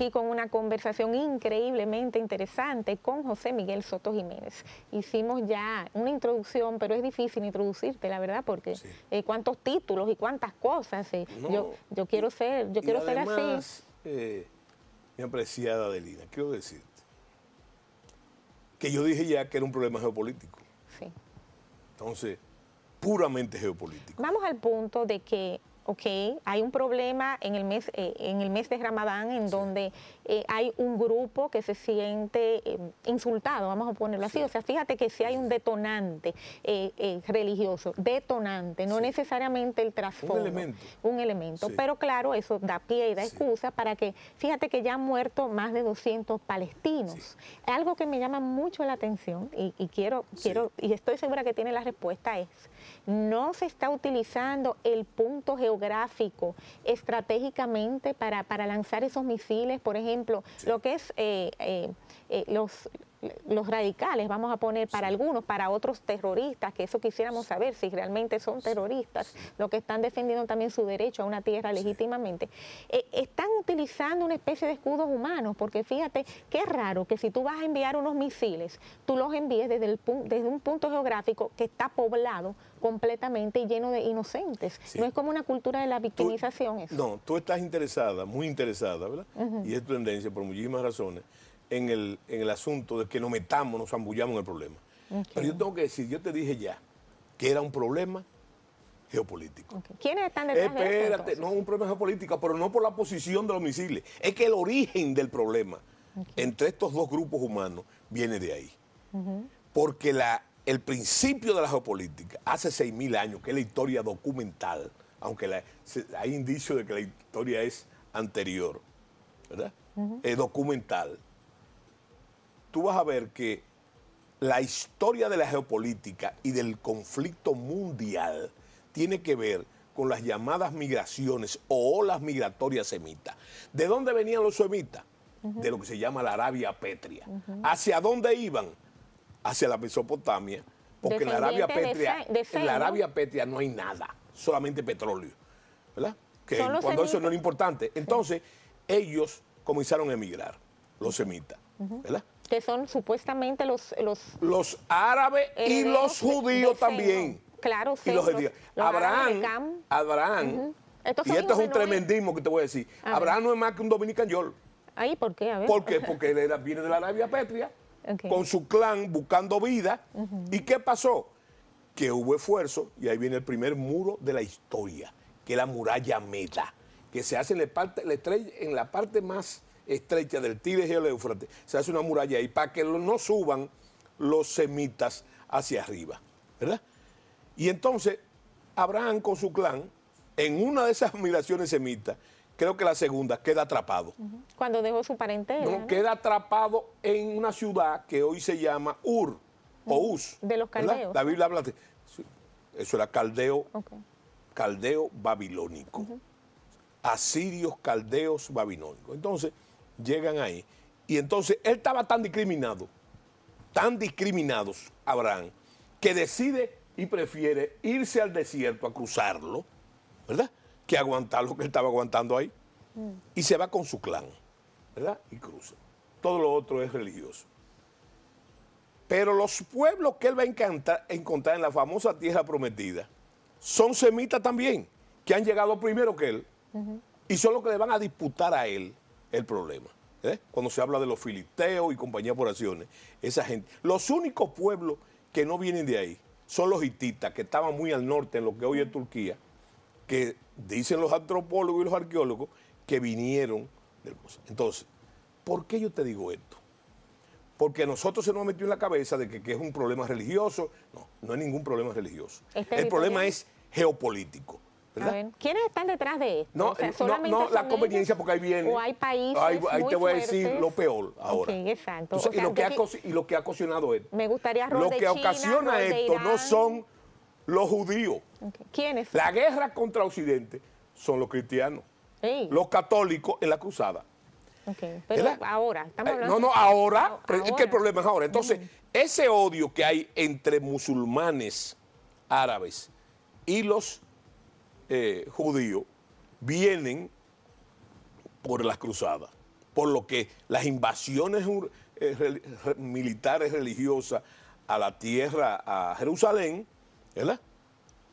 aquí con una conversación increíblemente interesante con José Miguel Soto Jiménez. Hicimos ya una introducción, pero es difícil introducirte, la verdad, porque Sí. cuántos títulos y cuántas cosas. No, yo quiero ser además, así. mi apreciada Adelina, quiero decirte que yo dije ya que era un problema geopolítico. Sí. Entonces, puramente geopolítico. Vamos al punto de que, hay un problema en el mes de Ramadán en donde hay un grupo que se siente insultado, vamos a ponerlo así. Sí. O sea, fíjate que si hay un detonante religioso, detonante, no necesariamente el trasfondo. Un elemento. Sí. Pero claro, eso da pie y da excusa para que, fíjate que ya han muerto más de 200 palestinos. Sí. Algo que me llama mucho la atención y quiero, y estoy segura que tiene la respuesta es, no se está utilizando el punto geográfico estratégicamente para lanzar esos misiles, por ejemplo, lo que es los radicales, vamos a poner para algunos, para otros terroristas, que eso quisiéramos saber si realmente son terroristas, lo que están defendiendo también su derecho a una tierra legítimamente. Están utilizando una especie de escudos humanos, porque fíjate, qué raro que si tú vas a enviar unos misiles, tú los envíes desde un punto geográfico que está poblado completamente y lleno de inocentes. Sí. No es como una cultura de la victimización eso. No, tú estás interesada, muy interesada, ¿verdad? Y es tu tendencia por muchísimas razones en el asunto de que nos metamos, nos zambullamos en el problema. Pero yo tengo que decir, yo te dije ya que era un problema geopolítico. ¿Quiénes están detrás de eso? Espérate, no un problema geopolítico, pero no por la posición de los misiles. Es que el origen del problema entre estos dos grupos humanos viene de ahí. Porque el principio de la geopolítica, hace 6.000 años, que es la historia documental, aunque hay indicios de que la historia es anterior, ¿verdad? Es documental. Tú vas a ver que la historia de la geopolítica y del conflicto mundial tiene que ver con las llamadas migraciones o olas migratorias semitas. ¿De dónde venían los semitas? De lo que se llama la Arabia Pétrea. ¿Hacia dónde iban? Hacia la Mesopotamia, porque en la Arabia Pétrea no hay nada, solamente petróleo, ¿verdad? Que cuando eso no era importante. Entonces, ellos comenzaron a emigrar, los semitas, ¿verdad? Que son supuestamente los árabes y los judíos también. Claro, y los judíos. Abraham, y esto es un tremendismo que te voy a decir. Abraham no es más que un dominican. Ahí, ¿por qué? A ver. ¿Por qué? Porque él viene de la Arabia Pétrea, con su clan buscando vida. ¿Y qué pasó? Que hubo esfuerzo, y ahí viene el primer muro de la historia, que es la muralla Meda, que se hace en la parte más estrecha del Tigris y el Éufrates, se hace una muralla ahí para que no suban los semitas hacia arriba, ¿verdad? Y entonces Abraham con su clan, en una de esas migraciones semitas, creo que la segunda, queda atrapado. Cuando dejó su parentela. No, queda atrapado en una ciudad que hoy se llama Ur o Uz. De los caldeos. La Biblia habla de eso, era caldeo, caldeo babilónico. Asirios, caldeos, babilónicos. Entonces, llegan ahí. Y entonces, él estaba tan discriminado, Abraham, que decide y prefiere irse al desierto a cruzarlo, ¿verdad? Que aguantar lo que él estaba aguantando ahí. Y se va con su clan, ¿verdad? Y cruza. Todo lo otro es religioso. Pero los pueblos que él va a encontrar en la famosa tierra prometida son semitas también, que han llegado primero que él. Y son los que le van a disputar a él el problema. Cuando se habla de los filisteos y compañía por acciones, esa gente. Los únicos pueblos que no vienen de ahí son los hititas, que estaban muy al norte, en lo que hoy es Turquía, que dicen los antropólogos y los arqueólogos que vinieron del Mosul. Entonces, ¿por qué yo te digo esto? Porque a nosotros se nos metió en la cabeza de que es un problema religioso. No, no es ningún problema religioso. El problema es geopolítico. ¿verdad? A ver, ¿quiénes están detrás de esto? No, O sea, no la conveniencia, porque ahí viene. ¿O hay países ahí muy te voy a decir fuertes? lo peor ahora. Ok, exacto. Entonces, O sea, y lo que ha ocasionado esto. me gustaría rol Lo de que China, ocasiona rol de esto no Irán. son los judíos. Okay. ¿Quiénes? La guerra contra Occidente son los cristianos. Sí. Los católicos en la cruzada. Okay. Pero ¿verdad? ahora, estamos hablando... No, ahora, ahora. es que el problema es ahora. Entonces, ese odio que hay entre musulmanes árabes y los judíos vienen por las cruzadas. por lo que las invasiones militares religiosas a la tierra, a Jerusalén, ¿verdad?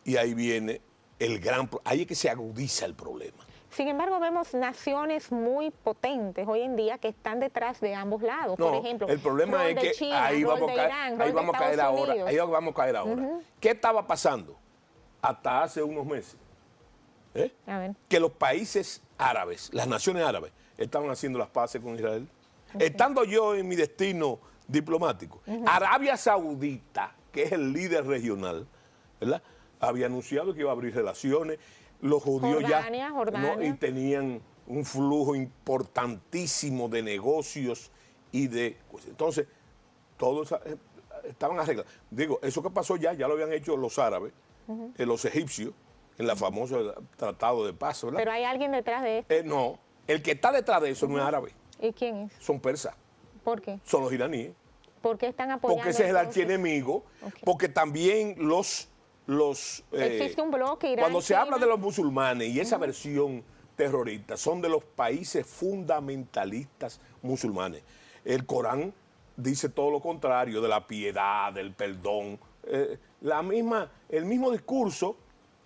Y ahí viene ahí es que se agudiza el problema. Sin embargo, vemos naciones muy potentes hoy en día que están detrás de ambos lados. No, por ejemplo, el problema es que China, ahí vamos a caer ahora. Ahí vamos a caer ahora. ¿Qué estaba pasando hasta hace unos meses? A ver. Que los países árabes, las naciones árabes, estaban haciendo las paces con Israel. Estando yo en mi destino diplomático, Arabia Saudita, que es el líder regional, ¿verdad?, había anunciado que iba a abrir relaciones. Los judíos Jordania. ¿no?, y tenían un flujo importantísimo de negocios y de... Entonces, todos estaban arreglados. Digo, eso que pasó ya lo habían hecho los árabes, los egipcios, en la famosa Tratado de Paz, ¿verdad? Pero hay alguien detrás de esto. No, el que está detrás de eso no es árabe. ¿Y quién es? Son persas. ¿Por qué? Son los iraníes. ¿Por qué están apoyando? Porque ese es el entonces? archienemigo. Okay. Porque también existe un bloque Irán, cuando se China. habla de los musulmanes y esa versión terrorista, son de los países fundamentalistas musulmanes. El Corán dice todo lo contrario, de la piedad, del perdón. El mismo discurso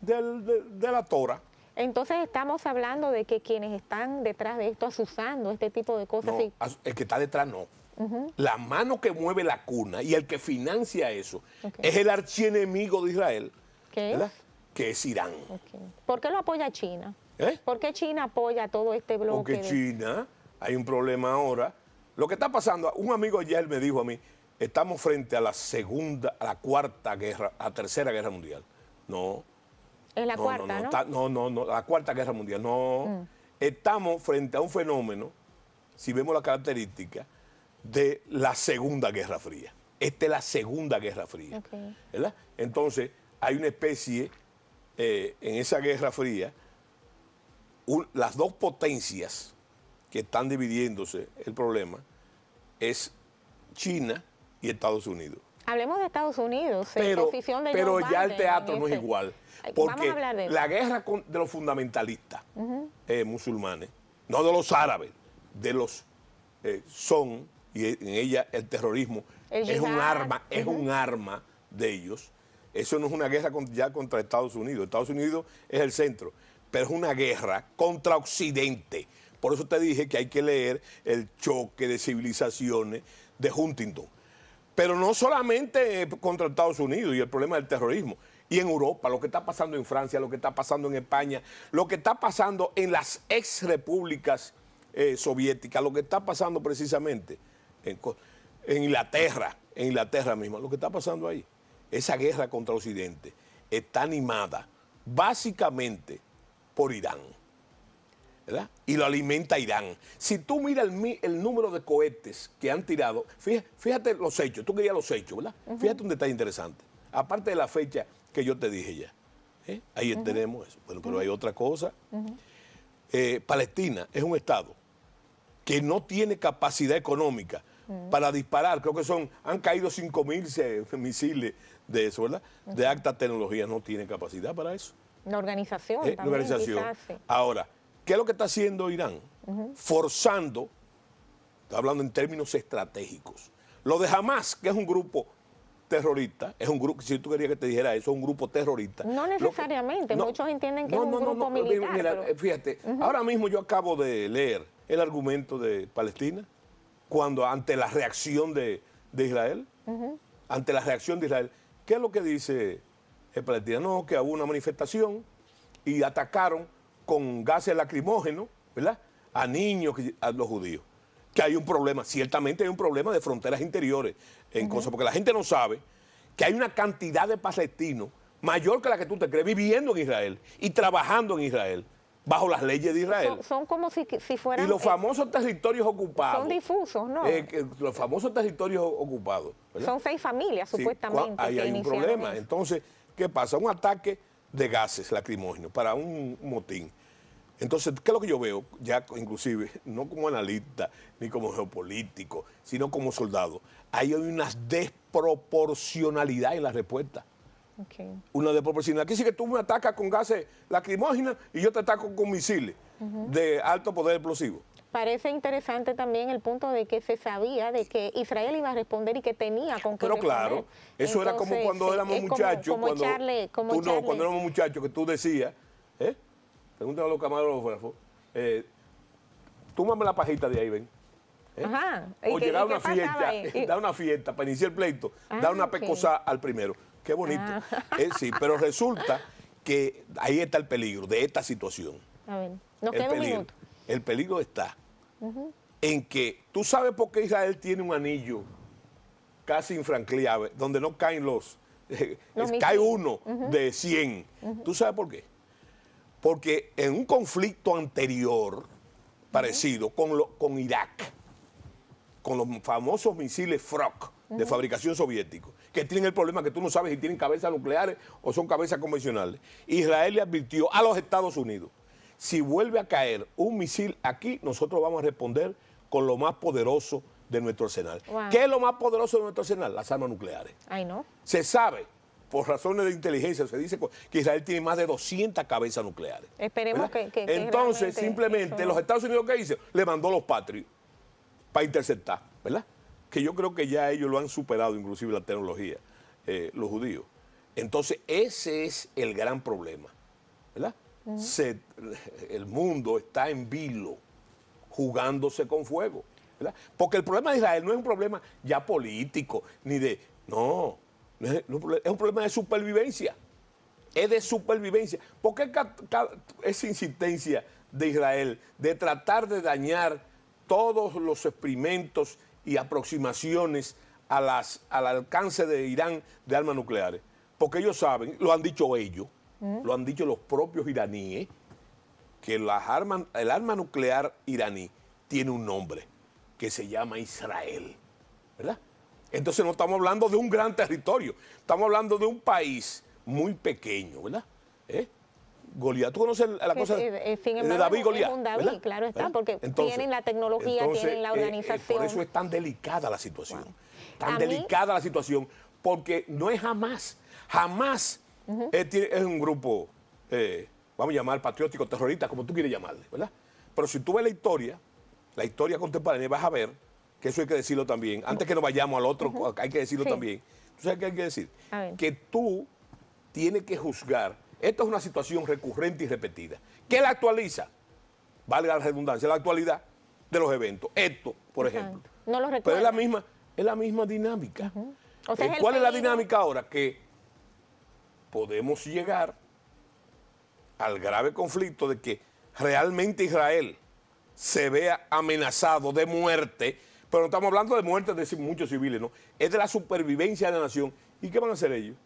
de la Torah. Entonces estamos hablando de que quienes están detrás de esto, asusando este tipo de cosas. No, el que está detrás no. La mano que mueve la cuna y el que financia eso es el archienemigo de Israel, ¿verdad? Que es Irán. ¿Por qué lo apoya China? ¿Por qué China apoya todo este bloque? Porque China, hay un problema ahora. Lo que está pasando, un amigo ayer me dijo a mí, estamos frente a la tercera guerra mundial. No. Es la cuarta, ¿no? No, la cuarta guerra mundial. No. Estamos frente a un fenómeno, si vemos la característica, de la Segunda Guerra Fría. Esta es la Segunda Guerra Fría. ¿Verdad? Entonces, hay una especie, en esa Guerra Fría, las dos potencias que están dividiéndose el problema es China y Estados Unidos. Hablemos de Estados Unidos, pero Joe ya el Biden teatro no es igual. Porque vamos a hablar de la guerra de los fundamentalistas musulmanes, no de los árabes, de los y en ella el terrorismo es un arma de ellos. Eso no es una guerra ya contra Estados Unidos. Estados Unidos es el centro, pero es una guerra contra Occidente. Por eso te dije que hay que leer El choque de civilizaciones de Huntington. Pero no solamente contra Estados Unidos y el problema del terrorismo. Y en Europa, lo que está pasando en Francia, lo que está pasando en España, lo que está pasando en las ex repúblicas soviéticas, lo que está pasando precisamente en Inglaterra misma, lo que está pasando ahí. Esa guerra contra Occidente está animada básicamente por Irán, ¿verdad? Y lo alimenta Irán. Si tú miras el número de cohetes que han tirado, fíjate los hechos, tú querías los hechos, ¿verdad? Fíjate un detalle interesante. Aparte de la fecha que yo te dije ya, ahí tenemos eso. Bueno, pero hay otra cosa. Palestina es un estado que no tiene capacidad económica para disparar. Creo que han caído 5.000 misiles de eso, ¿verdad? De alta tecnología, no tiene capacidad para eso. La organización también, la organización. quizás, sí. Ahora, ¿qué es lo que está haciendo Irán? Forzando, está hablando en términos estratégicos. Lo de Hamas, que es un grupo terrorista, es un grupo, si tú querías que te dijera eso, es un grupo terrorista. No necesariamente, muchos entienden que es un grupo militar. Mira, fíjate, ahora mismo yo acabo de leer el argumento de Palestina, cuando ante la reacción de Israel, ante la reacción de Israel, ¿qué es lo que dice Palestina? No, que hubo una manifestación y atacaron con gases lacrimógenos, ¿verdad?, a niños, a los judíos. Que hay un problema, ciertamente hay un problema de fronteras interiores en cosas, porque la gente no sabe que hay una cantidad de palestinos mayor que la que tú te crees viviendo en Israel y trabajando en Israel bajo las leyes de Israel. Son como si fueran... Y los famosos territorios ocupados. Son difusos, ¿no? Los famosos territorios ocupados, ¿verdad? Son 6 familias, supuestamente. Ahí hay un problema. Eso. Entonces, ¿qué pasa? Un ataque de gases lacrimógenos para un motín. Entonces, ¿qué es lo que yo veo? Ya inclusive, no como analista ni como geopolítico, sino como soldado. Ahí hay una desproporcionalidad en la respuesta. Una desproporcionalidad. Aquí sí que tú me atacas con gases lacrimógenos y yo te ataco con misiles de alto poder explosivo. Parece interesante también el punto de que se sabía de que Israel iba a responder y que tenía con qué Pero responder. claro, eso era como cuando éramos muchachos, cuando éramos muchachos, que tú decías, pregúntale a los camarógrafos, túmame la pajita de ahí, ven. Ajá. O llegar a una fiesta, para iniciar el pleito, dar una pecosa al primero. Qué bonito. Sí, pero resulta que ahí está el peligro de esta situación. A ver, nos queda un minuto. El peligro está en que tú sabes por qué Israel tiene un anillo casi infranqueable, donde no caen cae uno de 100. ¿Tú sabes por qué? Porque en un conflicto anterior, parecido, con Irak, con los famosos misiles Frog de fabricación soviética, que tienen el problema que tú no sabes si tienen cabezas nucleares o son cabezas convencionales, Israel le advirtió a los Estados Unidos: si vuelve a caer un misil aquí, nosotros vamos a responder con lo más poderoso de nuestro arsenal. Wow. ¿Qué es lo más poderoso de nuestro arsenal? Las armas nucleares. Ay, no. Se sabe, por razones de inteligencia, se dice que Israel tiene más de 200 cabezas nucleares. Esperemos que entonces, simplemente, los Estados Unidos, ¿qué hizo? Le mandó los Patriot para interceptar, ¿verdad? Que yo creo que ya ellos lo han superado, inclusive la tecnología, los judíos. Entonces, ese es el gran problema, ¿verdad? El mundo está en vilo, jugándose con fuego, ¿verdad? Porque el problema de Israel no es un problema ya político, ni de... No, es un problema de supervivencia. Es de supervivencia. ¿Por qué esa insistencia de Israel de tratar de dañar todos los experimentos y aproximaciones al alcance de Irán de armas nucleares? Porque ellos saben, lo han dicho ellos, lo han dicho los propios iraníes, que el arma nuclear iraní tiene un nombre que se llama Israel, ¿verdad? Entonces no estamos hablando de un gran territorio, estamos hablando de un país muy pequeño, ¿verdad? Goliat, ¿tú conoces la cosa de David Goliat? Es un David, claro está, porque tienen la tecnología, tienen la organización. Por eso es tan delicada la situación, tan delicada la situación, porque no es jamás es un grupo, vamos a llamar patriótico, terrorista, como tú quieres llamarle, ¿verdad? Pero si tú ves la historia contemporánea, vas a ver que eso hay que decirlo también. Antes que nos vayamos al otro, hay que decirlo también. ¿Tú sabes qué hay que decir? Que tú tienes que juzgar. Esto es una situación recurrente y repetida. ¿Qué la actualiza? Valga la redundancia, la actualidad de los eventos. Esto, por ejemplo. No lo recuerdo. Pero es la misma dinámica. O sea, ¿Cuál es la dinámica ahora? Que podemos llegar al grave conflicto de que realmente Israel se vea amenazado de muerte, pero no estamos hablando de muerte de muchos civiles, ¿no? Es de la supervivencia de la nación. ¿Y qué van a hacer ellos?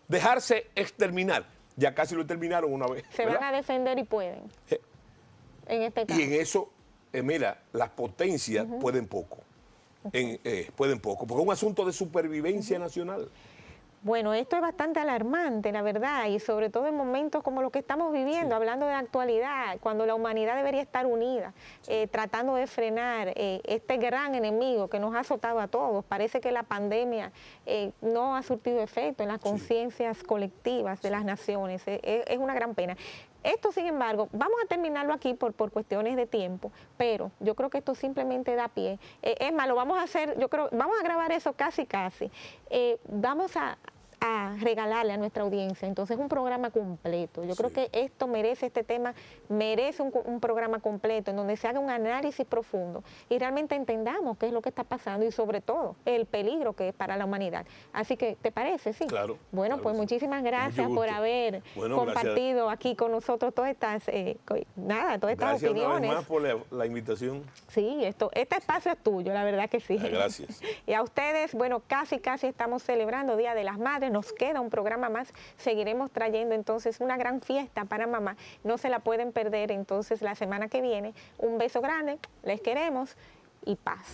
Dejarse exterminar. Ya casi lo terminaron una vez. Se van a defender y pueden. En este caso. Y en eso, mira, las potencias pueden poco. Pueden poco, porque es un asunto de supervivencia nacional. Bueno, esto es bastante alarmante, la verdad, y sobre todo en momentos como los que estamos viviendo, hablando de la actualidad, cuando la humanidad debería estar unida, tratando de frenar este gran enemigo que nos ha azotado a todos. Parece que la pandemia no ha surtido efecto en las conciencias colectivas de las naciones. Es una gran pena. Esto, sin embargo, vamos a terminarlo aquí por cuestiones de tiempo, pero yo creo que esto simplemente da pie. Es más, lo vamos a hacer, yo creo, vamos a grabar eso casi. Vamos a regalarle a nuestra audiencia entonces un programa completo. Yo creo que este tema merece un programa completo en donde se haga un análisis profundo y realmente entendamos qué es lo que está pasando y sobre todo el peligro que es para la humanidad. Así que, ¿te parece? Sí. Claro. Bueno, claro, pues muchísimas gracias por haber compartido aquí con nosotros todas estas opiniones. Gracias una vez más por la invitación. Sí, este espacio es tuyo, la verdad que sí. Gracias. Y a ustedes, bueno, casi estamos celebrando Día de las Madres. Nos queda un programa más, seguiremos trayendo entonces una gran fiesta para mamá, no se la pueden perder entonces la semana que viene. Un beso grande, les queremos y paz.